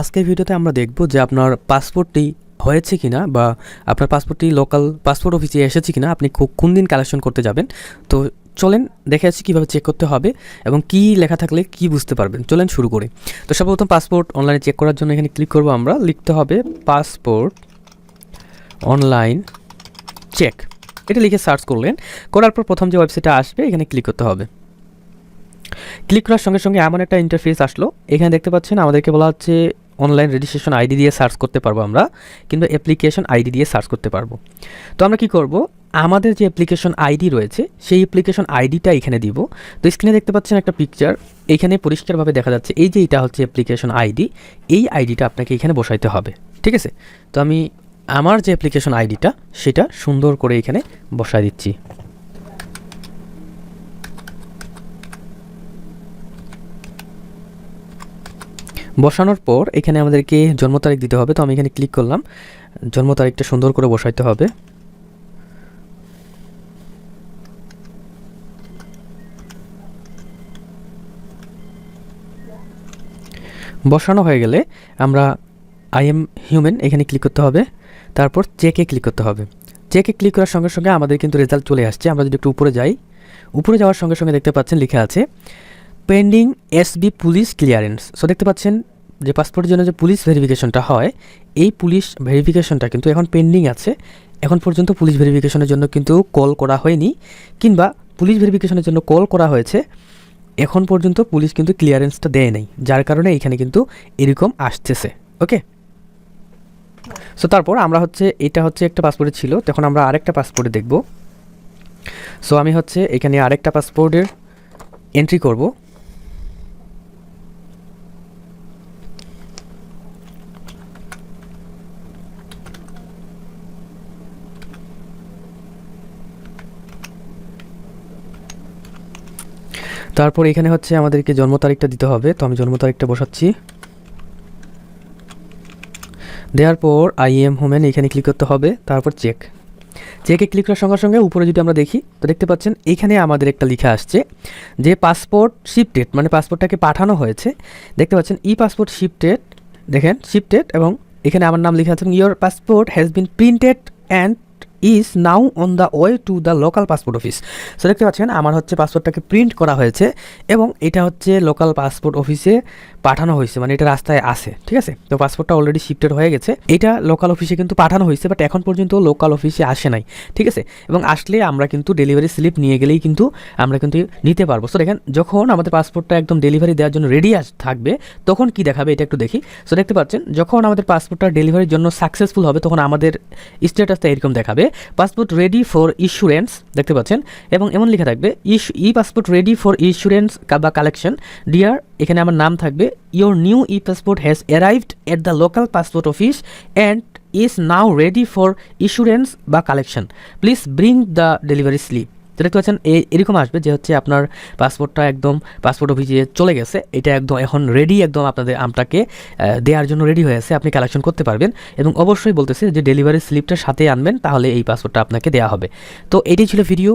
আজকের ভিডিওতে আমরা দেখব যে আপনার পাসপোর্টটি হয়েছে কিনা বা আপনার পাসপোর্টটি লোকাল পাসপোর্ট অফিসে এসেছে কিনা, আপনি কোন দিন কালেকশন করতে যাবেন। তো চলেন দেখে আসি কীভাবে চেক করতে হবে এবং কি লেখা থাকলে কি বুঝতে পারবেন। চলেন শুরু করি। তো সর্বপ্রথম পাসপোর্ট অনলাইনে চেক করার জন্য এখানে ক্লিক করব আমরা। লিখতে হবে পাসপোর্ট অনলাইন চেক, এটা লিখে সার্চ করলেন। করার পর প্রথম যে ওয়েবসাইটটা আসবে এখানে ক্লিক করতে হবে। ক্লিক করার সঙ্গে সঙ্গে এমন একটা ইন্টারফেস আসলো। এখানে দেখতে পাচ্ছেন আমাদেরকে বলা হচ্ছে অনলাইন রেজিস্ট্রেশন আইডি দিয়ে সার্চ করতে পারবো আমরা, কিংবা অ্যাপ্লিকেশন আইডি দিয়ে সার্চ করতে পারবো। তো আমরা কি করব, আমাদের যে অ্যাপ্লিকেশন আইডি রয়েছে সেই অ্যাপ্লিকেশন আইডিটা এখানে দিব। তো স্ক্রিনে দেখতে পাচ্ছেন একটা পিকচার, এখানে পরিষ্কারভাবে দেখা যাচ্ছে এই যে এটা হচ্ছে অ্যাপ্লিকেশন আইডি। এই আইডিটা আপনাকে এখানে বসাইতে হবে, ঠিক আছে। তো আমি আমার যে অ্যাপ্লিকেশন আইডিটা সেটা সুন্দর করে এখানে বসাই দিচ্ছি। বসানোর পর এখানে আমাদেরকে জন্ম তারিখ দিতে হবে। তো আমি এখানে ক্লিক করলাম, জন্ম তারিখটা সুন্দর করে বসাইতে হবে। বসানো হয়ে গেলে আমরা আই এম হিউম্যান এখানে ক্লিক করতে হবে, তারপর চেকে ক্লিক করতে হবে। চেকে ক্লিক করার সঙ্গে সঙ্গে আমাদের কিন্তু রেজাল্ট চলে আসছে। আমরা যদি একটু উপরে যাই, উপরে যাওয়ার সঙ্গে সঙ্গে দেখতে পাচ্ছেন লেখা আছে pending SB police clearance. So দেখতে পাচ্ছেন যে পাসপোর্টের জন্য যে পুলিশ ভেরিফিকেশনটা হয়, এই পুলিশ ভেরিফিকেশনটা কিন্তু এখন পেন্ডিং আছে। এখন পর্যন্ত পুলিশ ভেরিফিকেশনের জন্য কিন্তু কল করা হয়নি, কিংবা পুলিশ ভেরিফিকেশনের জন্য কল করা হয়েছে, এখন পর্যন্ত পুলিশ কিন্তু ক্লিয়ারেন্সটা দেয় নাই, যার কারণে এখানে কিন্তু এরকম আসতেছে। ওকে, সো তারপর আমরা এটা হচ্ছে একটা পাসপোর্টে ছিল, তখন আমরা আরেকটা পাসপোর্টে দেখব। সো আমি এখানে আরেকটা পাসপোর্টের এন্ট্রি করব। তারপর এখানে আমাদেরকে জন্ম তারিখটা দিতে হবে। তো আমি জন্ম তারিখটা বসাচ্ছি। দেওয়ার পর আই এম হোমেন এখানে ক্লিক করতে হবে, তারপর চেকে ক্লিক করার সঙ্গে সঙ্গে উপরে যদি আমরা দেখি, তো দেখতে পাচ্ছেন এখানে আমাদের একটা লেখা আসছে যে পাসপোর্ট শিফটেড, মানে পাসপোর্টটাকে পাঠানো হয়েছে। দেখতে পাচ্ছেন ই পাসপোর্ট শিফটেড, দেখেন শিফটেড, এবং এখানে আমার নাম লেখা আছে, your passport has been printed and is now on the way to the local passport office. So দেখতে পাচ্ছেন আমার পাসপোর্টটাকে প্রিন্ট করা হয়েছে এবং এটা লোকাল পাসপোর্ট অফিসে পাঠানো হয়েছে, মানে এটা রাস্তায় আছে, ঠিক আছে। তো পাসপোর্টটা অলরেডি শিফটেড হয়ে গেছে, এটা লোকাল অফিসে কিন্তু পাঠানো হয়েছে, বাট এখন পর্যন্ত লোকাল অফিসে আসে নাই, ঠিক আছে। এবং আসলে আমরা কিন্তু ডেলিভারি স্লিপ নিয়ে গেলেই কিন্তু আমরা কিন্তু নিতে পারবো। সো দেখেন যখন আমাদের পাসপোর্টটা একদম ডেলিভারি দেওয়ার জন্য রেডি থাকবে তখন কি দেখাবে এটা একটু দেখি। সো দেখতে পাচ্ছেন যখন আমাদের পাসপোর্টটা ডেলিভারির জন্য সাকসেসফুল হবে তখন আমাদের স্ট্যাটাসটা এরকম দেখাবে, পাসপোর্ট রেডি ফর ইস্যুরেন্স, দেখতে পাচ্ছেন, এবং এমন লেখা থাকবে e passport ready for issuance বা কালেকশন ডিয়ার, এখানে আমার নাম থাকবে, your new e passport has arrived at the local passport office and is now ready for issuance বা collection, please bring the delivery slip. তো দেখতে পাচ্ছেন এরকম আসবে যে আপনার পাসপোর্টটা একদম পাসপোর্ট অফিসে চলে গেছে, এটা একদম এখন রেডি, একদম আপনাকে দেওয়ার জন্য রেডি হয়ে আছে, আপনি কালেকশন করতে পারবেন। এবং অবশ্যই বলতেছে যে ডেলিভারি স্লিপটা সাথে আনবেন, তাহলে এই পাসপোর্টটা আপনাকে দেওয়া হবে। তো এটাই ছিল ভিডিও।